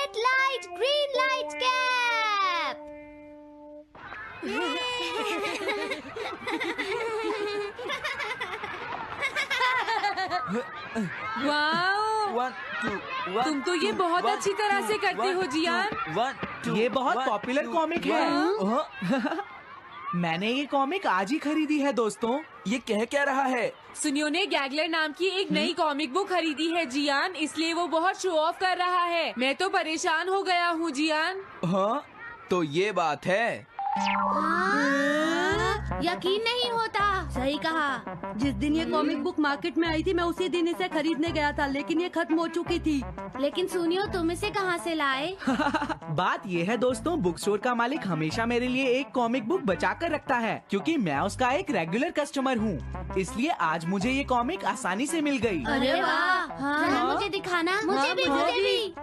Red light, green light cap. Wow, 1 2 1 तुम तो ये बहुत अच्छी तरह से करते हो जियान। 1 2 ये बहुत पॉपुलर कॉमिक है। मैंने ये कॉमिक आज ही खरीदी है दोस्तों। ये कह क्या रहा है? सुनियो ने गैगलर नाम की एक नई कॉमिक बुक खरीदी है जियान, इसलिए वो बहुत शो ऑफ कर रहा है। मैं तो परेशान हो गया हूँ जियान। हाँ, तो ये बात है। यकीन नहीं होता। सही कहा। जिस दिन ये कॉमिक बुक मार्केट में आई थी मैं उसी दिन इसे खरीदने गया था, लेकिन ये खत्म हो चुकी थी। लेकिन सुनियो, तुम इसे कहाँ से लाए? बात ये है दोस्तों, बुक स्टोर का मालिक हमेशा मेरे लिए एक कॉमिक बुक बचा कर रखता है, क्योंकि मैं उसका एक रेगुलर कस्टमर हूँ। इसलिए आज मुझे ये कॉमिक आसानी से मिल गई। अरे वाह, जरा मुझे दिखाना। मुझे भी, मुझे भी।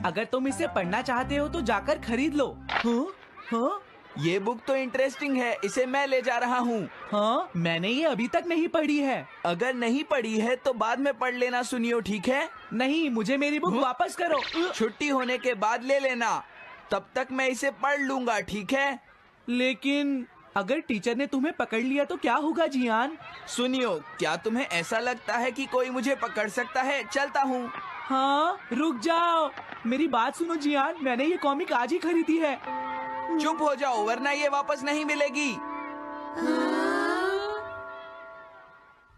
अगर तुम इसे पढ़ना चाहते हो तो जाकर खरीद लो। हाँ? ये बुक तो इंटरेस्टिंग है, इसे मैं ले जा रहा हूँ। हाँ, मैंने ये अभी तक नहीं पढ़ी है। अगर नहीं पढ़ी है तो बाद में पढ़ लेना सुनियो, ठीक है? नहीं, मुझे मेरी बुक वापस करो। छुट्टी होने के बाद ले लेना, तब तक मैं इसे पढ़ लूंगा, ठीक है? लेकिन अगर टीचर ने तुम्हें पकड़ लिया तो क्या होगा जियान? सुनियो, क्या तुम्हें ऐसा लगता है कि कोई मुझे पकड़ सकता है? चलता हूँ। हाँ, रुक जाओ, मेरी बात सुनो जियान, मैंने ये कॉमिक आज ही खरीदी है। चुप हो जाओ, वरना ये वापस नहीं मिलेगी।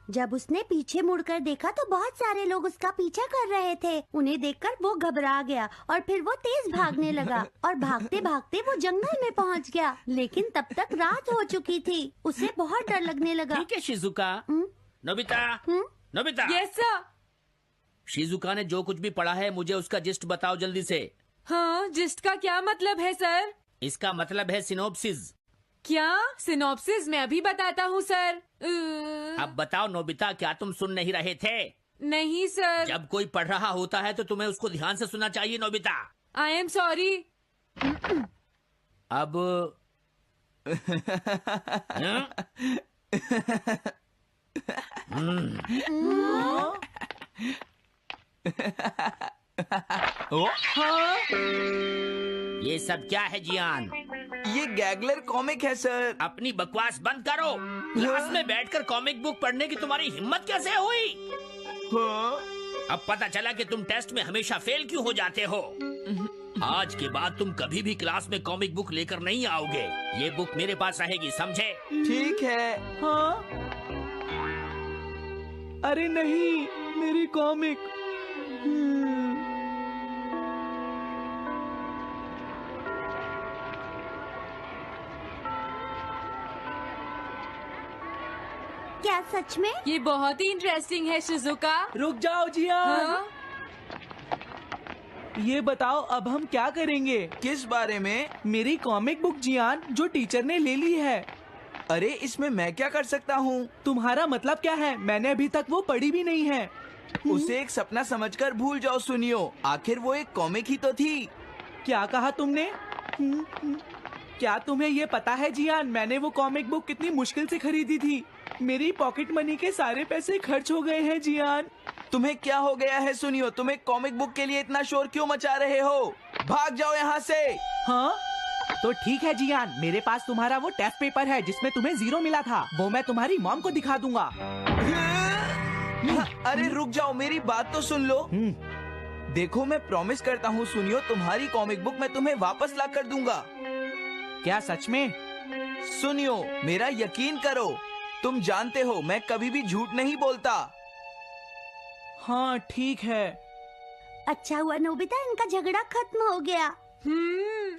जब उसने पीछे मुड़कर देखा तो बहुत सारे लोग उसका पीछा कर रहे थे। उन्हें देखकर वो घबरा गया और फिर वो तेज भागने लगा और भागते भागते वो जंगल में पहुंच गया। लेकिन तब तक रात हो चुकी थी। उसे बहुत डर लगने लगा। ठीक है Shizuka. Nobita, Nobita. Yes sir. Shizuka ने जो कुछ भी पढ़ा है मुझे उसका जिस्ट बताओ जल्दी से। हाँ, जिस्ट का क्या मतलब है सर? इसका मतलब है सिनोप्सिस। क्या? सिनॉप्सिस मैं अभी बताता हूँ सर। अब बताओ नोबिता, क्या तुम सुन नहीं रहे थे? नहीं सर। जब कोई पढ़ रहा होता है तो तुम्हें उसको ध्यान से सुनना चाहिए नोबिता। I am sorry. अब ये सब क्या है जियान? ये गैगलर कॉमिक है सर। अपनी बकवास बंद करो। क्लास में बैठकर कॉमिक बुक पढ़ने की तुम्हारी हिम्मत कैसे हुई? हाँ? अब पता चला कि तुम टेस्ट में हमेशा फेल क्यों हो जाते हो। आज के बाद तुम कभी भी क्लास में कॉमिक बुक लेकर नहीं आओगे। ये बुक मेरे पास रहेगी, समझे? ठीक है। हाँ? अरे नहीं, मेरी कॉमिक। क्या सच में? ये बहुत ही इंटरेस्टिंग है शिजुका। रुक जाओ जियान। हाँ? ये बताओ अब हम क्या करेंगे? किस बारे में? मेरी कॉमिक बुक जियान, जो टीचर ने ले ली है। अरे इसमें मैं क्या कर सकता हूँ? तुम्हारा मतलब क्या है? मैंने अभी तक वो पढ़ी भी नहीं है। उसे एक सपना समझकर भूल जाओ सुनियो, आखिर वो एक कॉमिक ही तो थी। क्या कहा तुमने? क्या तुम्हें ये पता है जियान, मैंने वो कॉमिक बुक कितनी मुश्किल से खरीदी थी। मेरी पॉकेट मनी के सारे पैसे खर्च हो गए हैं जियान। तुम्हें क्या हो गया है सुनियो? तुम एक कॉमिक बुक के लिए इतना शोर क्यों मचा रहे हो? भाग जाओ यहाँ से। हाँ? तो ठीक है जियान, मेरे पास तुम्हारा वो टेस्ट पेपर है जिसमें तुम्हें 0 मिला था। वो मैं तुम्हारी मॉम को दिखा दूंगा। अरे रुक जाओ, मेरी बात तो सुन लो। देखो, मैं प्रॉमिस करता हूँ सुनियो, तुम्हारी कॉमिक बुक मैं तुम्हें वापस ला कर दूंगा। क्या सच में? सुनियो, मेरा यकीन करो, तुम जानते हो मैं कभी भी झूठ नहीं बोलता। हाँ ठीक है। अच्छा हुआ नोबिता, इनका झगड़ा खत्म हो गया।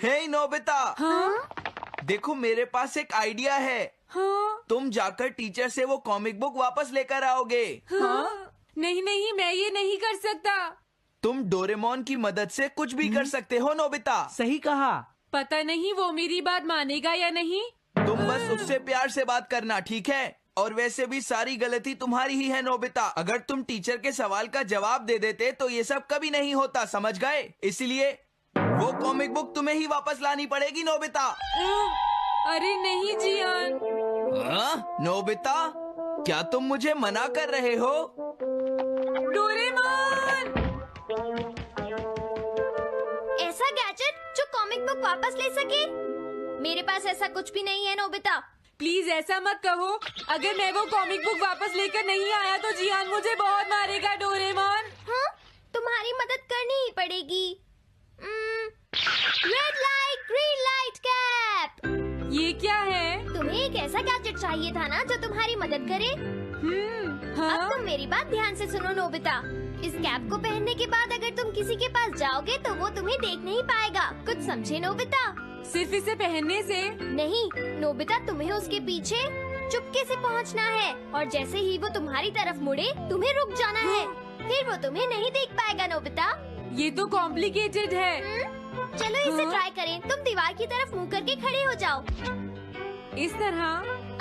हे नोबिता। हाँ? देखो, मेरे पास एक आइडिया है। हाँ? तुम जाकर टीचर से वो कॉमिक बुक वापस लेकर आओगे। हाँ? नहीं नहीं, मैं ये नहीं कर सकता। तुम डोरेमोन की मदद से कुछ भी कर सकते हो नोबिता। सही कहा। पता नहीं वो मेरी बात मानेगा या नहीं। तुम बस उससे प्यार से बात करना, ठीक है? और वैसे भी सारी गलती तुम्हारी ही है नोबिता। अगर तुम टीचर के सवाल का जवाब दे देते तो ये सब कभी नहीं होता, समझ गए? इसलिए वो कॉमिक बुक तुम्हें ही वापस लानी पड़ेगी नोबिता। अरे नहीं जियान। नोबिता, क्या तुम मुझे मना कर रहे हो? डोरेमोन! बुक वापस ले सके? मेरे पास ऐसा कुछ भी नहीं है नोबिता। प्लीज ऐसा मत कहो। अगर मैं वो कॉमिक बुक वापस लेकर नहीं आया तो जियान मुझे बहुत मारेगा डोरेमोन। हाँ, तुम्हारी मदद करनी ही पड़ेगी। Red light green light cap. ये क्या है? तुम्हें एक ऐसा गैजेट चाहिए था ना जो तुम्हारी मदद करे। हाँ? अब तुम मेरी बात ध्यान से सुनो नोबिता। इस कैप को पहनने के बाद अगर तुम किसी के पास जाओगे तो वो तुम्हें देख नहीं पाएगा। कुछ समझे नोबिता? सिर्फ इसे पहनने से? नहीं नोबिता, तुम्हें उसके पीछे चुपके से पहुंचना है और जैसे ही वो तुम्हारी तरफ मुड़े तुम्हें रुक जाना है। फिर वो तुम्हें नहीं देख पाएगा नोबिता। ये तो कॉम्प्लिकेटेड है। चलो इसे ट्राई करें। तुम दीवार की तरफ मुंह करके खड़े हो जाओ। इस तरह?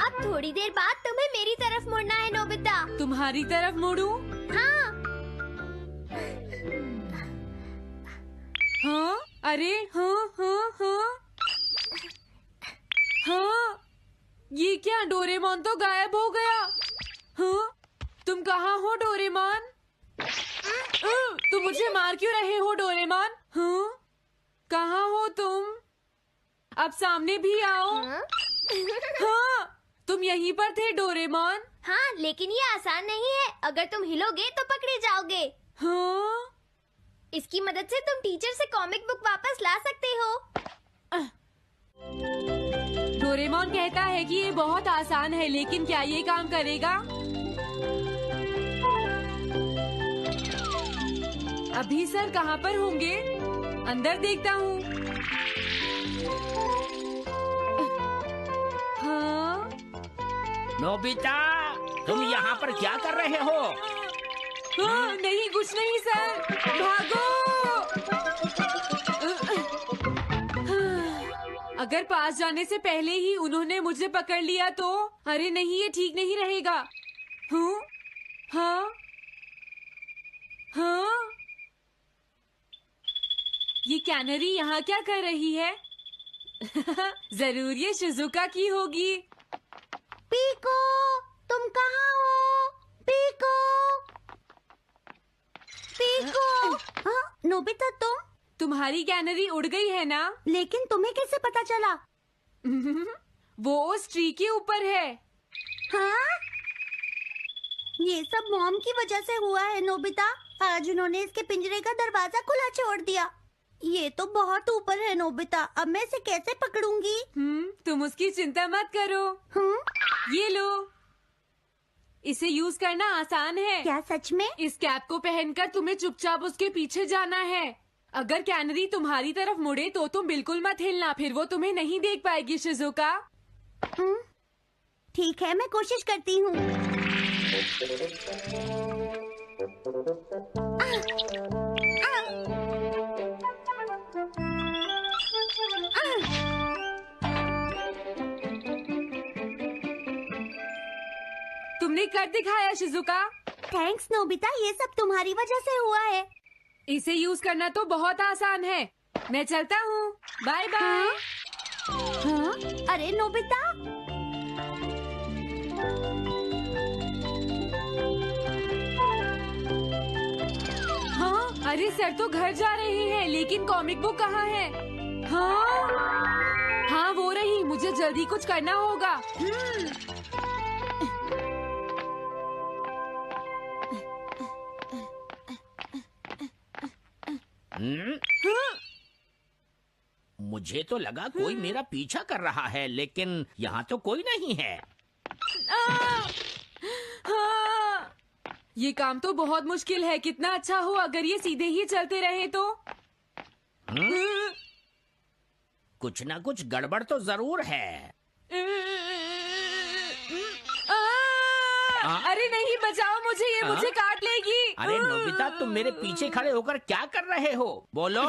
अब थोड़ी देर बाद तुम्हें मेरी तरफ मुड़ना है नोबिता। तुम्हारी तरफ मुड़ूं? हाँ। हाँ? अरे हाँ हाँ हाँ हाँ, ये क्या? डोरेमोन तो गायब हो गया। हाँ? तुम कहाँ हो डोरेमोन? तुम मुझे मार क्यों रहे हो डोरेमोन? हाँ? कहाँ हो तुम? अब सामने भी आओ। हाँ, तुम यहीं पर थे डोरेमोन। हाँ, लेकिन ये आसान नहीं है। अगर तुम हिलोगे तो पकड़े जाओगे। हाँ? इसकी मदद से तुम टीचर से कॉमिक बुक वापस ला सकते हो। डोरेमोन कहता है कि ये बहुत आसान है, लेकिन क्या ये काम करेगा? अभी सर कहाँ पर होंगे? अंदर देखता हूँ। हाँ? नोबिता, तुम यहाँ पर क्या कर रहे हो? हाँ, नहीं कुछ नहीं सर। भागो! अगर पास जाने से पहले ही उन्होंने मुझे पकड़ लिया तो? अरे नहीं, ये ठीक नहीं रहेगा। हाँ? हाँ? हाँ? ये कैनरी यहाँ क्या कर रही है? जरूर ये शिजुका की होगी। पीको, तुम कहाँ हो? Piko, Piko. हाँ, नोबिता तुम्हारी कैनरी उड़ गई है ना? लेकिन तुम्हें कैसे पता चला? वो उस ट्री के ऊपर है। हाँ? ये सब मॉम की वजह से हुआ है नोबिता। आज उन्होंने इसके पिंजरे का दरवाजा खुला छोड़ दिया। ये तो बहुत ऊपर है नोबिता। अब मैं इसे कैसे पकड़ूंगी? तुम उसकी चिंता मत करो। ये लो, इसे यूज करना आसान है। क्या सच में? इस कैप को पहनकर तुम्हें चुपचाप उसके पीछे जाना है। अगर कैनरी तुम्हारी तरफ मुड़े तो तुम बिल्कुल मत हिलना, फिर वो तुम्हें नहीं देख पाएगी शिजुका। ठीक है, मैं कोशिश करती हूँ। तुमने कर दिखाया शिजुका। थैंक्स नोबिता, ये सब तुम्हारी वजह से हुआ है। इसे यूज करना तो बहुत आसान है। मैं चलता हूँ। Bye bye. हाँ? अरे नोबिता, हाँ? अरे सर तो घर जा रहे हैं, लेकिन कॉमिक बुक कहाँ है? हाँ? हाँ वो रही। मुझे जल्दी कुछ करना होगा। मुझे तो लगा कोई मेरा पीछा कर रहा है, लेकिन यहाँ तो कोई नहीं है। हाँ, ये काम तो बहुत मुश्किल है। कितना अच्छा हो अगर ये सीधे ही चलते रहे तो। कुछ ना कुछ गड़बड़ तो जरूर है। अरे नहीं, बचाओ मुझे, ये मुझे काट लेगी। अरे नोबिता, तुम मेरे पीछे खड़े होकर क्या कर रहे हो? बोलो।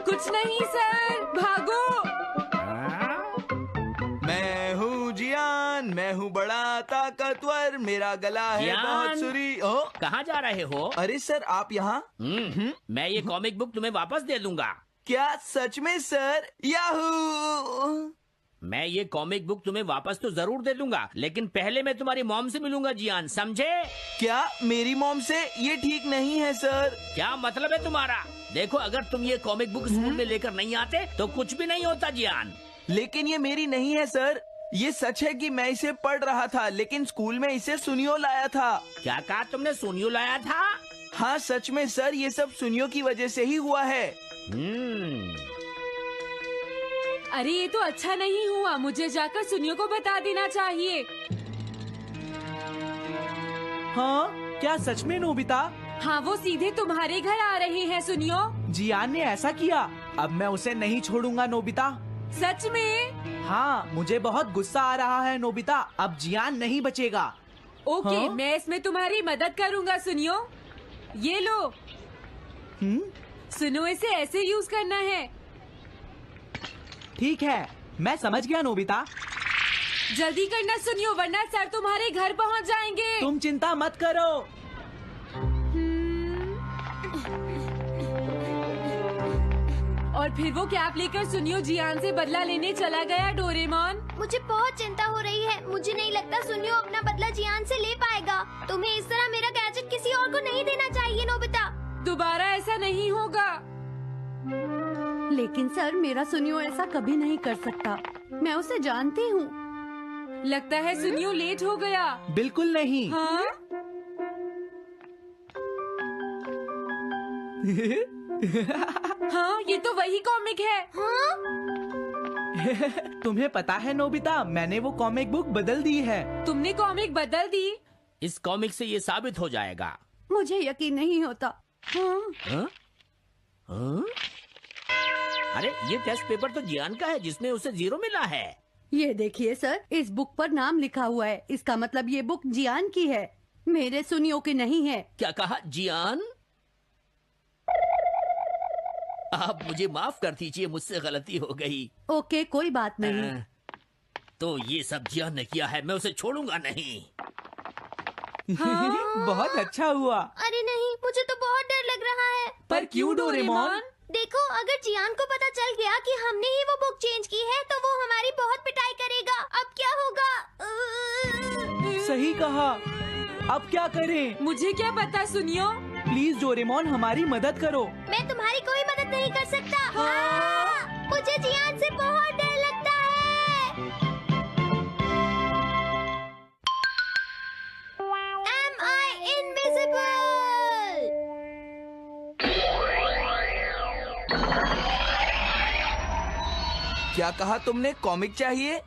कुछ नहीं सर, भागो। मैं हूँ जियान, मैं हूँ बड़ा ताकतवर, मेरा गला है जियान? बहुत सुरी। कहाँ जा रहे हो? अरे सर, आप यहाँ? मैं ये कॉमिक बुक तुम्हें वापस दे दूंगा। क्या सच में सर? याहू! मैं ये कॉमिक बुक तुम्हें वापस तो जरूर दे दूंगा, लेकिन पहले मैं तुम्हारी मॉम से मिलूंगा जियान, समझे? क्या मेरी मॉम से? ये ठीक नहीं है सर। क्या मतलब है तुम्हारा? देखो, अगर तुम ये कॉमिक बुक स्कूल में लेकर नहीं आते तो कुछ भी नहीं होता जियान। लेकिन ये मेरी नहीं है सर। ये सच है कि मैं इसे पढ़ रहा था, लेकिन स्कूल में इसे सुनियो लाया था। क्या कहा तुमने? सुनियो लाया था? हाँ सच में सर, ये सब सुनियो की वजह से ही हुआ है। अरे ये तो अच्छा नहीं हुआ, मुझे जाकर सुनियो को बता देना चाहिए। हाँ, क्या सच में नोबिता? हाँ, वो सीधे तुम्हारे घर आ रहे हैं सुनियो। जियान ने ऐसा किया। अब मैं उसे नहीं छोड़ूंगा नोबिता। सच में? हाँ, मुझे बहुत गुस्सा आ रहा है नोबिता। अब जियान नहीं बचेगा। ओके, हाँ? मैं इसमें तुम्हारी मदद करूँगा सुनियो। ये लो। सुनो, इसे ऐसे यूज करना है। ठीक है, मैं समझ गया नोबिता। जल्दी करना सुनियो, वरना सर तुम्हारे घर पहुंच जाएंगे। तुम चिंता मत करो। और फिर वो कैप लेकर सुनियो जियान से बदला लेने चला गया। डोरेमोन, मुझे बहुत चिंता हो रही है। मुझे नहीं लगता सुनियो अपना बदला जियान से ले पाएगा। तुम्हें इस तरह मेरा गैजेट किसी और को नहीं देना चाहिए नोबिता। दोबारा ऐसा नहीं होगा। लेकिन सर, मेरा सुनियो ऐसा कभी नहीं कर सकता। मैं उसे जानती हूँ। लगता है सुनियो लेट हो गया। बिल्कुल नहीं। हाँ? हाँ, ये तो वही कॉमिक है। हाँ? तुम्हें पता है नोबिता, मैंने वो कॉमिक बुक बदल दी है। तुमने कॉमिक बदल दी? इस कॉमिक से ये साबित हो जाएगा। मुझे यकीन नहीं होता। हाँ? हाँ? हाँ? अरे, ये टेस्ट पेपर तो जियान का है, जिसमें उसे 0 मिला है। ये देखिए सर, इस बुक पर नाम लिखा हुआ है। इसका मतलब ये बुक जियान की है, मेरे सुनियो की नहीं है। क्या कहा? जियान? आप मुझे माफ कर दीजिए, मुझसे गलती हो गई। ओके, कोई बात नहीं। तो ये सब जियान ने किया है, मैं उसे छोड़ूंगा नहीं। बहुत अच्छा हुआ। अरे नहीं, मुझे तो बहुत डर लग रहा है। पर क्यों डोरेमोन? देखो, अगर जियान को पता चल गया कि हमने ही वो बुक चेंज की है तो वो हमारी बहुत पिटाई करेगा। अब क्या होगा? सही कहा। अब क्या करें? मुझे क्या पता सुनियो। प्लीज डोरेमोन, हमारी मदद करो। मैं तुम्हारी कोई मदद नहीं कर सकता। मुझे जियान से बहुत डर लगता है। Am I invisible? क्या कहा तुमने? कॉमिक चाहिए?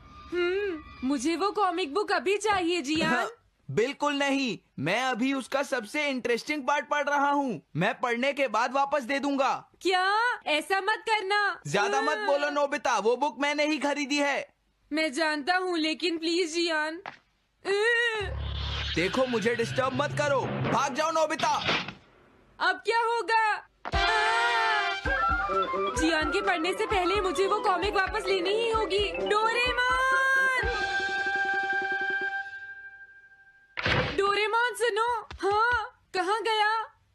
मुझे वो कॉमिक बुक अभी चाहिए जियान। बिल्कुल नहीं, मैं अभी उसका सबसे इंटरेस्टिंग पार्ट पढ़ रहा हूँ। मैं पढ़ने के बाद वापस दे दूंगा। क्या? ऐसा मत करना। ज्यादा मत बोलो नोबिता, वो बुक मैंने ही खरीदी है। मैं जानता हूँ, लेकिन प्लीज जियान। देखो, मुझे डिस्टर्ब मत करो। भाग जाओ नोबिता। अब क्या होगा? जियान के पढ़ने से पहले मुझे वो कॉमिक वापस लेनी ही होगी। डोरेमोन! डोरेमोन सुनो। हाँ, कहाँ गया?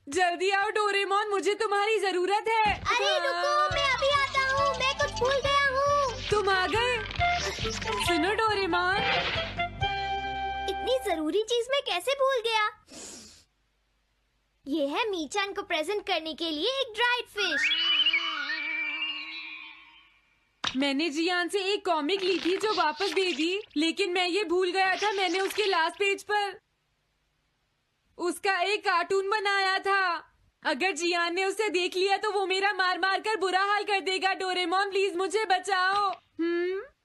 जल्दी आओ डोरेमोन, मुझे तुम्हारी जरूरत है। अरे रुको, मैं अभी आता हूँ। मैं कुछ भूल गया हूँ। तुम आ गए? सुनो डोरेमोन। इतनी जरूरी चीज मैं कैसे भूल गया? ये है मीचान को प्रेजेंट करने के लिए एक ड्राइड फिश। मैंने जियान से एक कॉमिक ली थी जो वापस दे दी, लेकिन मैं ये भूल गया था मैंने उसके लास्ट पेज पर उसका एक कार्टून बनाया था। अगर जियान ने उसे देख लिया तो वो मेरा मार मार कर बुरा हाल कर देगा। डोरेमोन प्लीज मुझे बचाओ।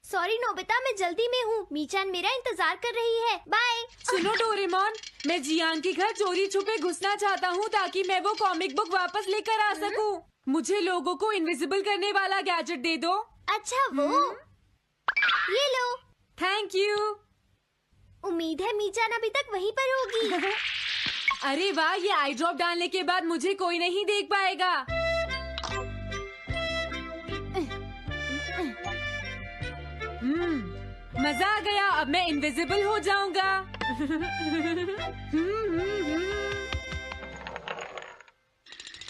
सॉरी नोबिता, मैं जल्दी में हूँ। मीचान मेरा इंतजार कर रही है। बाय। सुनो डोरेमोन, मैं जियान के घर चोरी छुपे घुसना चाहता हूँ ताकि मैं वो कॉमिक बुक वापस लेकर आ सकूँ। मुझे लोगों को इनविजिबल करने वाला गैजेट दे दो। अच्छा, वो ये लो। Thank you. उम्मीद है मीचान अभी तक वहीं पर होगी। अरे वाह, ये आई ड्रॉप डालने के बाद मुझे कोई नहीं देख पाएगा। मजा आ गया, अब मैं इनविजिबल हो जाऊंगा।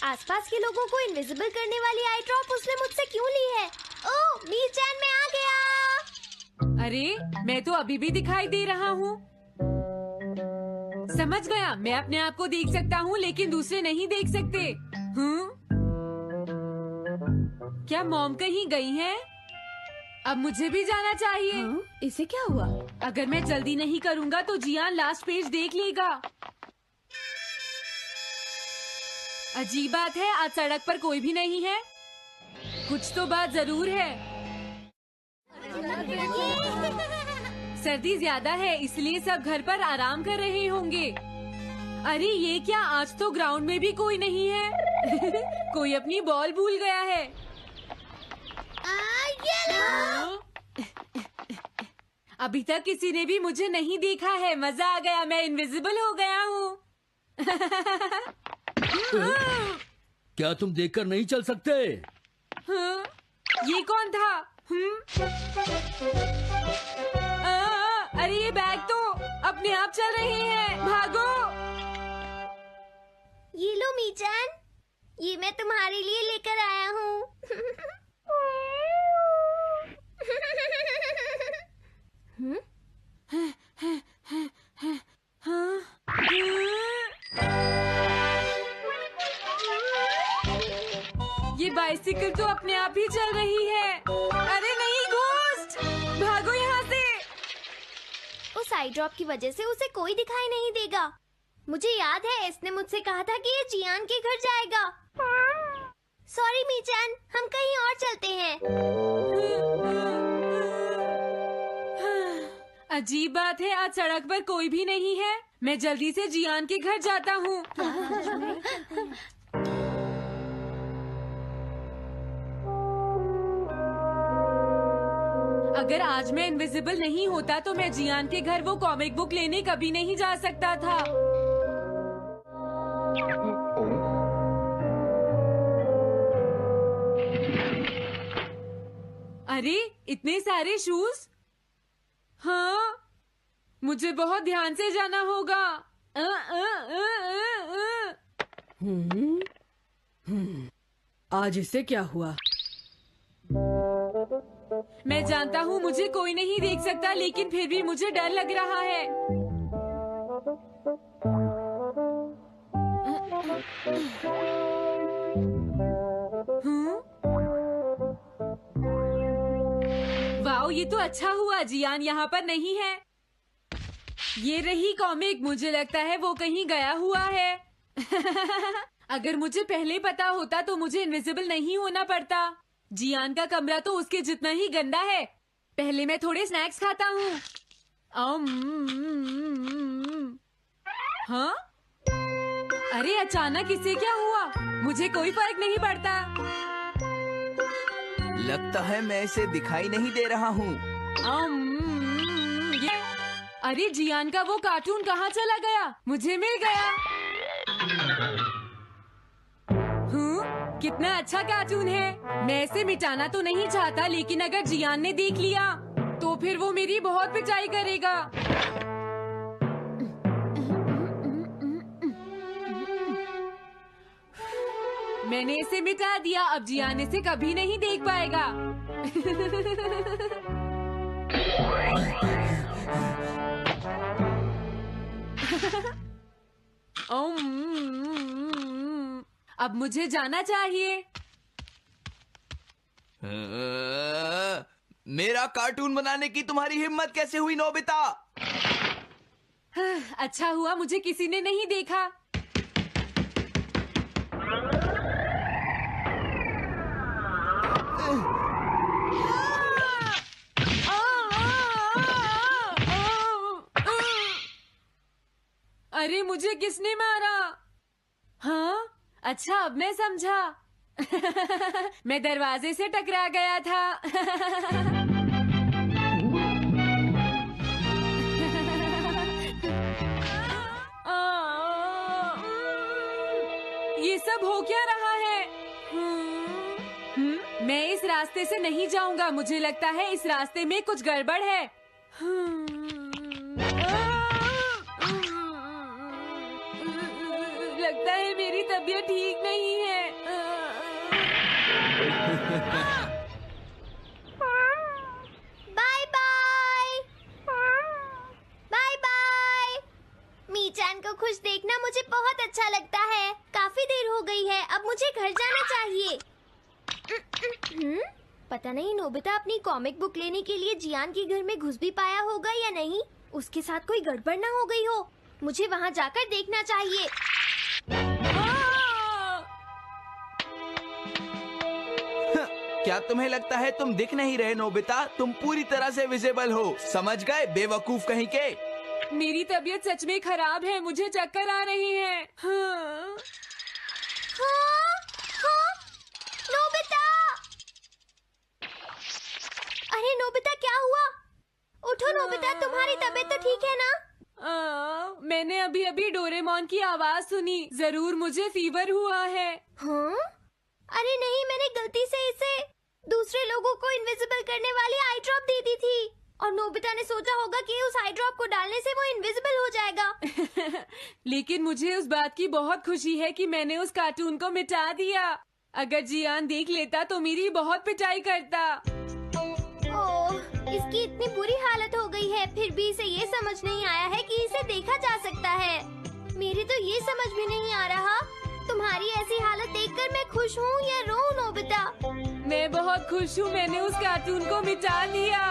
आसपास के लोगों को इनविजिबल करने वाली आई ड्रॉप उसने मुझसे क्यों ली है? ओह, मीचान मैं आ गया। अरे मैं तो अभी भी दिखाई दे रहा हूँ। समझ गया, मैं अपने आप को देख सकता हूँ लेकिन दूसरे नहीं देख सकते। क्या मॉम कहीं गई हैं? अब मुझे भी जाना चाहिए। इसे क्या हुआ? अगर मैं जल्दी नहीं करूँगा तो जियान लास्ट पेज देख लेगा। अजीब बात है, आज सड़क पर कोई भी नहीं है। कुछ तो बात जरूर है। सर्दी ज्यादा है इसलिए सब घर पर आराम कर रहे होंगे। अरे ये क्या, आज तो ग्राउंड में भी कोई नहीं है। कोई अपनी बॉल भूल गया है। अभी तक किसी ने भी मुझे नहीं देखा है। मजा आ गया, मैं इनविजिबल हो गया हूँ। क्या तुम देखकर नहीं चल सकते? ये कौन था? अरे ये बैग तो अपने आप चल रहे हैं। भागो। ये लो मीचान, ये मैं तुम्हारे लिए लेकर आया हूँ। ये बाइसिकल तो अपने आप ही चल रही है। अरे नहीं, घोस्ट, भागो यहाँ से। उस आई ड्रॉप की वजह से उसे कोई दिखाई नहीं देगा। मुझे याद है इसने मुझसे कहा था कि ये जियान के घर जाएगा। सॉरी मीचान, हम कहीं और चलते हैं। अजीब बात है, आज सड़क पर कोई भी नहीं है। मैं जल्दी से जियान के घर जाता हूँ। अगर आज मैं इनविजिबल नहीं होता तो मैं जियान के घर वो कॉमिक बुक लेने कभी नहीं जा सकता था। अरे इतने सारे शूज। हाँ, मुझे बहुत ध्यान से जाना होगा। आज इसे क्या हुआ? मैं जानता हूँ मुझे कोई नहीं देख सकता, लेकिन फिर भी मुझे डर लग रहा है। वाओ, ये तो अच्छा हुआ जियान यहाँ पर नहीं है। ये रही कॉमिक, मुझे लगता है वो कहीं गया हुआ है। अगर मुझे पहले पता होता तो मुझे इनविजिबल नहीं होना पड़ता। जियान का कमरा तो उसके जितना ही गंदा है। पहले मैं थोड़े स्नैक्स खाता हूँ। हाँ? अरे अचानक इसे क्या हुआ? मुझे कोई फर्क नहीं पड़ता। लगता है मैं इसे दिखाई नहीं दे रहा हूँ। अरे जियान का वो कार्टून कहाँ चला गया? मुझे मिल गया। कितना अच्छा कार्टून है। मैं इसे मिटाना तो नहीं चाहता, लेकिन अगर जियान ने देख लिया तो फिर वो मेरी बहुत पिटाई करेगा। मैंने इसे मिटा दिया, अब जियान इसे कभी नहीं देख पाएगा। अब मुझे जाना चाहिए। मेरा कार्टून बनाने की तुम्हारी हिम्मत कैसे हुई नोबिता? अच्छा हुआ मुझे किसी ने नहीं देखा। अरे मुझे किसने मारा? हाँ, अच्छा अब मैं समझा। मैं दरवाजे से टकरा गया था। ये सब हो क्या रहा है? मैं इस रास्ते से नहीं जाऊंगा। मुझे लगता है इस रास्ते में कुछ गड़बड़ है। लगता है मेरी तबीयत ठीक नहीं है। Bye bye. घर जाना चाहिए। पता नहीं नोबिता अपनी कॉमिक बुक लेने के लिए जियान के घर में घुस भी पाया होगा या नहीं। उसके साथ कोई गड़बड़ ना हो गई हो। मुझे वहाँ जाकर देखना चाहिए। क्या तुम्हें लगता है तुम दिख नहीं रहे नोबिता? तुम पूरी तरह से विजिबल हो, समझ गए बेवकूफ कहीं के। मेरी तबीयत सच में खराब है, मुझे चक्कर आ रही है। हाँ। नोबिता! अरे नोबिता क्या हुआ? उठो नोबिता, तुम्हारी तबीयत तो ठीक है ना? मैंने अभी अभी डोरेमोन की आवाज सुनी, जरूर मुझे फीवर हुआ है। हाँ? अरे नहीं, मैंने गलती से इसे दूसरे लोगों को इनविजिबल करने वाली आई ड्रॉप दे दी थी और नोबिता ने सोचा होगा कि उस आई ड्रॉप को डालने से वो इनविजिबल हो जाएगा। लेकिन मुझे उस बात की बहुत खुशी है कि मैंने उस कार्टून को मिटा दिया। अगर जियान देख लेता तो मेरी बहुत पिटाई करता। ओह, इसकी इतनी बुरी हालत हो गई है, फिर भी इसे ये समझ नहीं आया है कि इसे देखा जा सकता है। मेरे तो ये समझ में नहीं आ रहा, तुम्हारी ऐसी हालत देखकर मैं खुश हूँ या रोऊं नोबिता? मैं बहुत खुश हूँ, मैंने उस कार्टून को मिटा दिया।